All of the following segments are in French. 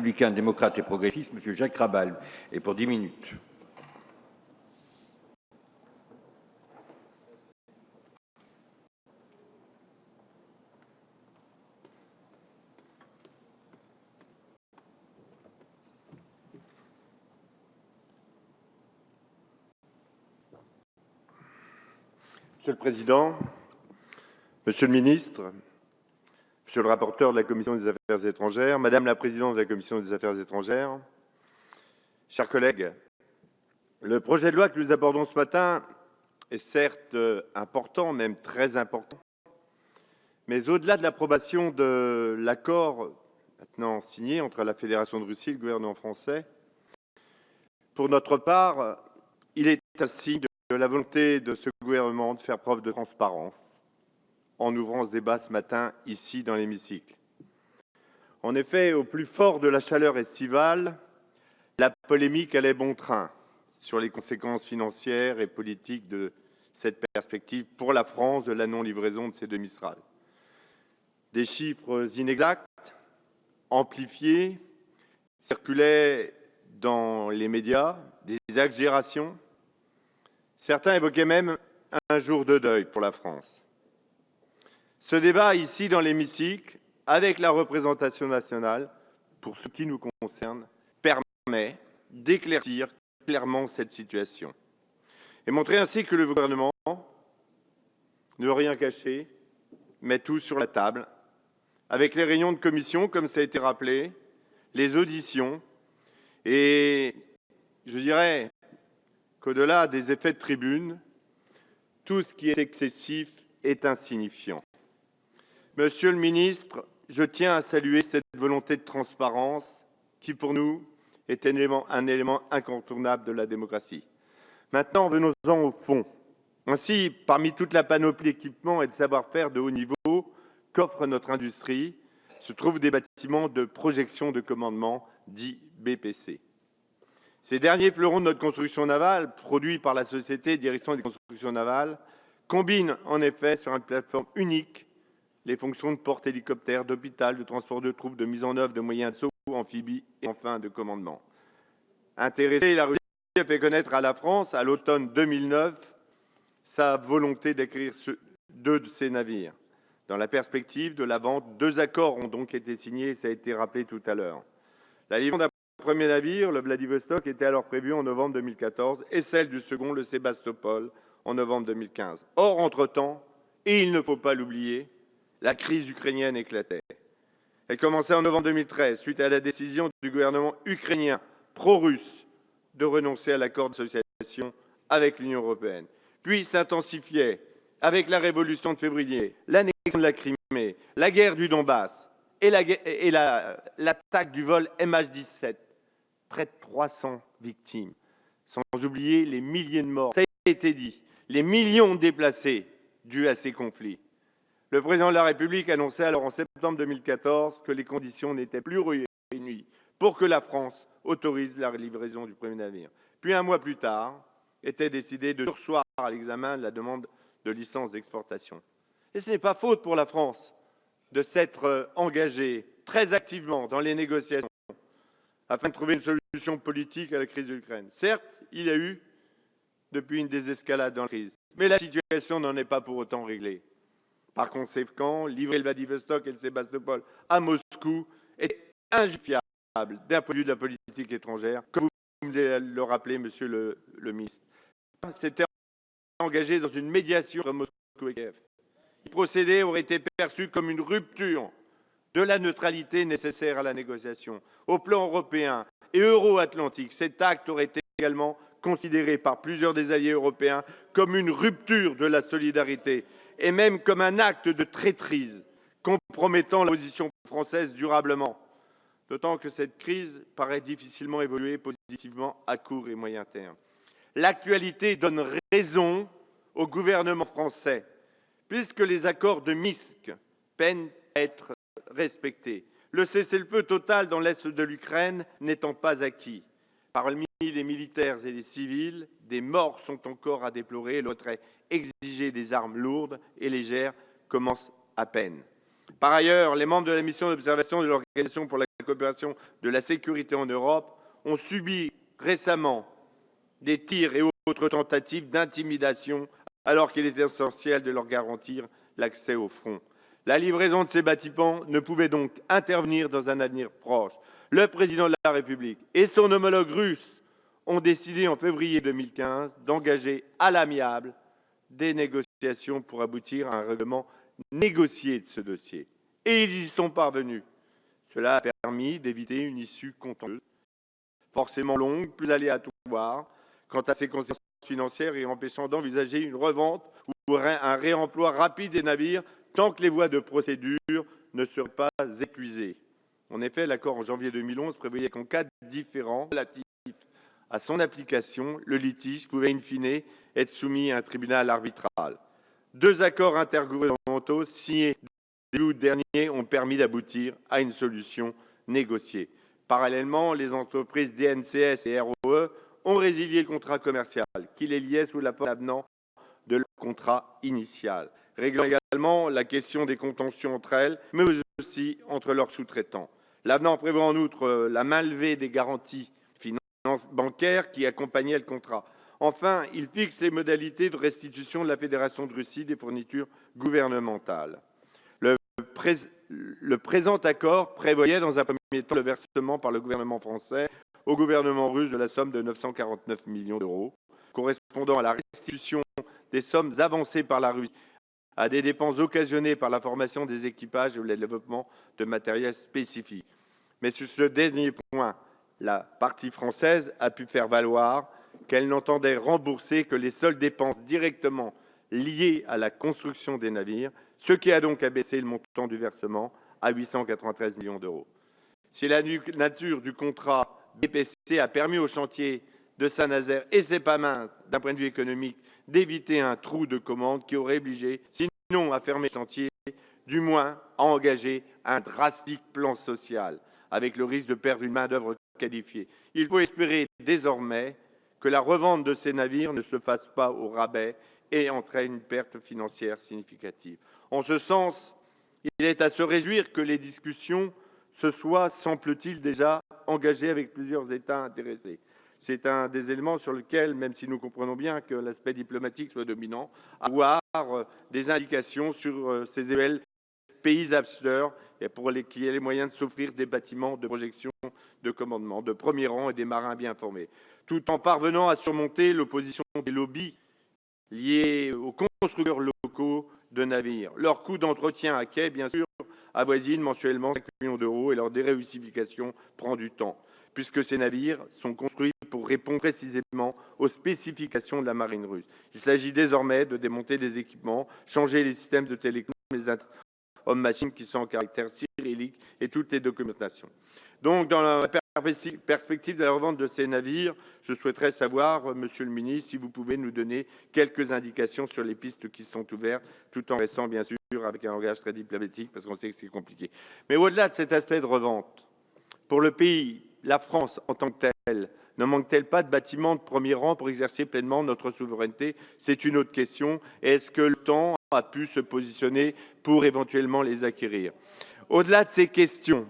Républicains, démocrates et progressistes, M. Jacques Rabal, et pour 10 minutes. Monsieur le Président, Monsieur le Ministre, Monsieur le rapporteur de la Commission des Affaires étrangères, Madame la Présidente de la Commission des Affaires étrangères, chers collègues, le projet de loi que nous abordons ce matin est certes important, même très important, mais au-delà de l'approbation de l'accord maintenant signé entre la Fédération de Russie et le gouvernement français, pour notre part, il est un signe de la volonté de ce gouvernement de faire preuve de transparence en ouvrant ce débat ce matin ici dans l'hémicycle. En effet, au plus fort de la chaleur estivale, la polémique allait bon train sur les conséquences financières et politiques de cette perspective pour la France de la non-livraison de ces 2 Mistral. Des chiffres inexacts, amplifiés, circulaient dans les médias, des exagérations. Certains évoquaient même un jour de deuil pour la France. Ce débat ici dans l'hémicycle, avec la représentation nationale, pour ce qui nous concerne, permet d'éclaircir clairement cette situation et montrer ainsi que le gouvernement ne veut rien cacher, met tout sur la table, avec les réunions de commission, comme ça a été rappelé, les auditions, et je dirais qu'au-delà des effets de tribune, tout ce qui est excessif est insignifiant. Monsieur le ministre, je tiens à saluer cette volonté de transparence qui, pour nous, est un élément incontournable de la démocratie. Maintenant, venons-en au fond. Ainsi, parmi toute la panoplie d'équipements et de savoir-faire de haut niveau qu'offre notre industrie, se trouvent des bâtiments de projection de commandement, dits BPC. Ces derniers fleurons de notre construction navale, produits par la Société Direction des constructions navales, combinent en effet sur une plateforme unique les fonctions de porte-hélicoptère, d'hôpital, de transport de troupes, de mise en œuvre de moyens de saut, amphibies et enfin de commandement. Intéressée, la Russie a fait connaître à la France, à l'automne 2009, sa volonté d'acquérir 2 de ces navires. Dans la perspective de la vente, 2 accords ont donc été signés, ça a été rappelé tout à l'heure. La livraison d'un premier navire, le Vladivostok, était alors prévue en novembre 2014 et celle du second, le Sébastopol, en novembre 2015. Or, entre-temps, et il ne faut pas l'oublier, la crise ukrainienne éclatait. Elle commençait en novembre 2013, suite à la décision du gouvernement ukrainien pro-russe de renoncer à l'accord d'association avec l'Union européenne. Puis s'intensifiait avec la révolution de février, l'annexion de la Crimée, la guerre du Donbass et l'attaque du vol MH17. Près de 300 victimes, sans oublier les milliers de morts. Ça a été dit, les millions de déplacés dus à ces conflits. Le président de la République annonçait alors en septembre 2014 que les conditions n'étaient plus réunies pour que la France autorise la livraison du premier navire. Puis un mois plus tard, était décidé de surseoir à l'examen de la demande de licence d'exportation. Et ce n'est pas faute pour la France de s'être engagée très activement dans les négociations afin de trouver une solution politique à la crise de l'Ukraine. Certes, il y a eu depuis une désescalade dans la crise, mais la situation n'en est pas pour autant réglée. Par conséquent, livrer le Vladivostok et le Sébastopol à Moscou est injustifiable d'un point de vue de la politique étrangère, comme vous le rappelez, Monsieur le ministre. C'était engagé dans une médiation entre Moscou et Kiev. Le procédé aurait été perçu comme une rupture de la neutralité nécessaire à la négociation. Au plan européen et euro-atlantique, cet acte aurait été également considéré par plusieurs des alliés européens comme une rupture de la solidarité et même comme un acte de traîtrise compromettant la position française durablement. D'autant que cette crise paraît difficilement évoluer positivement à court et moyen terme. L'actualité donne raison au gouvernement français, puisque les accords de Minsk peinent à être respectés. Le cessez-le-feu total dans l'est de l'Ukraine n'étant pas acquis. Parmi les militaires et les civils, des morts sont encore à déplorer. Le retrait exigé des armes lourdes et légères commence à peine. Par ailleurs, les membres de la mission d'observation de l'Organisation pour la coopération de la sécurité en Europe ont subi récemment des tirs et autres tentatives d'intimidation alors qu'il était essentiel de leur garantir l'accès au front. La livraison de ces bâtiments ne pouvait donc intervenir dans un avenir proche. Le président de la République et son homologue russe ont décidé en février 2015 d'engager à l'amiable des négociations pour aboutir à un règlement négocié de ce dossier. Et ils y sont parvenus. Cela a permis d'éviter une issue contentieuse, forcément longue, plus aléatoire quant à ses conséquences financières et empêchant d'envisager une revente ou un réemploi rapide des navires tant que les voies de procédure ne seraient pas épuisées. En effet, l'accord en janvier 2011 prévoyait qu'en cas de différend relatif à son application, le litige pouvait in fine être soumis à un tribunal arbitral. 2 accords intergouvernementaux signés début août dernier ont permis d'aboutir à une solution négociée. Parallèlement, les entreprises DNCS et ROE ont résilié le contrat commercial qui les liait sous la forme d'avenant de leur contrat initial, réglant également la question des contentieux entre elles, mais aussi entre leurs sous-traitants. L'avenant prévoit en outre la mainlevée des garanties bancaires qui accompagnaient le contrat. Enfin, il fixe les modalités de restitution de la Fédération de Russie des fournitures gouvernementales. Le présent accord prévoyait dans un premier temps le versement par le gouvernement français au gouvernement russe de la somme de 949 millions d'euros, correspondant à la restitution des sommes avancées par la Russie à des dépenses occasionnées par la formation des équipages et le développement de matériel spécifique. Mais sur ce dernier point, la partie française a pu faire valoir qu'elle n'entendait rembourser que les seules dépenses directement liées à la construction des navires, ce qui a donc abaissé le montant du versement à 893 millions d'euros. Si la nature du contrat DPC a permis au chantier de Saint-Nazaire, et c'est pas mince d'un point de vue économique, d'éviter un trou de commande qui aurait obligé, sinon à fermer le chantier, du moins à engager un drastique plan social, avec le risque de perdre une main-d'œuvre qualifiée. Il faut espérer désormais que la revente de ces navires ne se fasse pas au rabais et entraîne une perte financière significative. En ce sens, il est à se réjouir que les discussions se soient, semble-t-il, déjà engagées avec plusieurs États intéressés. C'est un des éléments sur lesquels, même si nous comprenons bien que l'aspect diplomatique soit dominant, avoir des indications sur ces éventuels pays acheteurs et pour qui aient les moyens de s'offrir des bâtiments de projection de commandement de premier rang et des marins bien formés, tout en parvenant à surmonter l'opposition des lobbies liés aux constructeurs locaux de navires. Leur coût d'entretien à quai, bien sûr, avoisine mensuellement 5 millions d'euros et leur déréussification prend du temps, puisque ces navires sont construits pour répondre précisément aux spécifications de la marine russe. Il s'agit désormais de démonter des équipements, changer les systèmes de télécom, les hommes-machines qui sont en caractère cyrillique et toutes les documentations. Donc, dans la perspective de la revente de ces navires, je souhaiterais savoir, Monsieur le Ministre, si vous pouvez nous donner quelques indications sur les pistes qui sont ouvertes, tout en restant bien sûr avec un langage très diplomatique, parce qu'on sait que c'est compliqué. Mais au-delà de cet aspect de revente, pour le pays, la France en tant que telle, ne manque-t-elle pas de bâtiments de premier rang pour exercer pleinement notre souveraineté? C'est une autre question. Est-ce que le temps a pu se positionner pour éventuellement les acquérir? Au-delà de ces questions,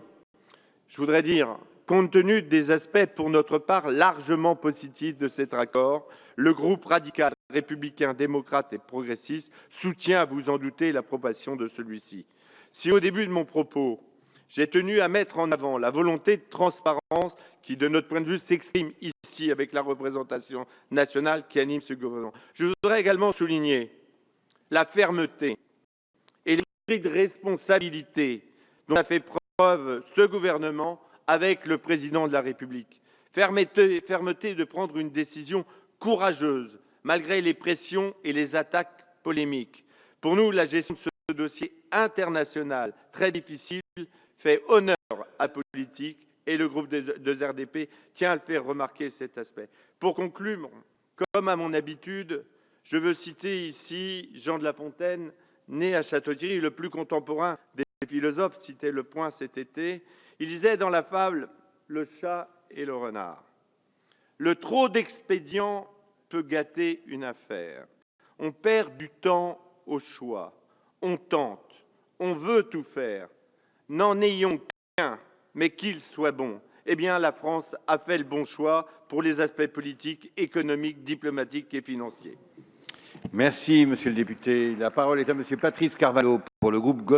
je voudrais dire, compte tenu des aspects pour notre part largement positifs de cet accord, le groupe radical, républicain, démocrate et progressiste soutient, à vous en doutez, l'approbation de celui-ci. Si au début de mon propos, j'ai tenu à mettre en avant la volonté de transparence qui, de notre point de vue, s'exprime ici avec la représentation nationale qui anime ce gouvernement, je voudrais également souligner la fermeté et l'esprit de responsabilité dont a fait preuve ce gouvernement avec le président de la République. Fermeté de prendre une décision courageuse malgré les pressions et les attaques polémiques. Pour nous, la gestion de ce dossier international très difficile fait honneur à la politique et le groupe de RDP tient à le faire remarquer cet aspect. Pour conclure, comme à mon habitude, je veux citer ici Jean de La Fontaine, né à Château-Thierry, le plus contemporain des philosophes, citait Le Point cet été. Il disait dans la fable « Le chat et le renard ». Le trop d'expédients peut gâter une affaire. On perd du temps au choix. On tente, on veut tout faire. N'en ayons qu'un, mais qu'il soit bon. Eh bien, la France a fait le bon choix pour les aspects politiques, économiques, diplomatiques et financiers. Merci, monsieur le député. La parole est à monsieur Patrice Carvalho pour le groupe Gauche.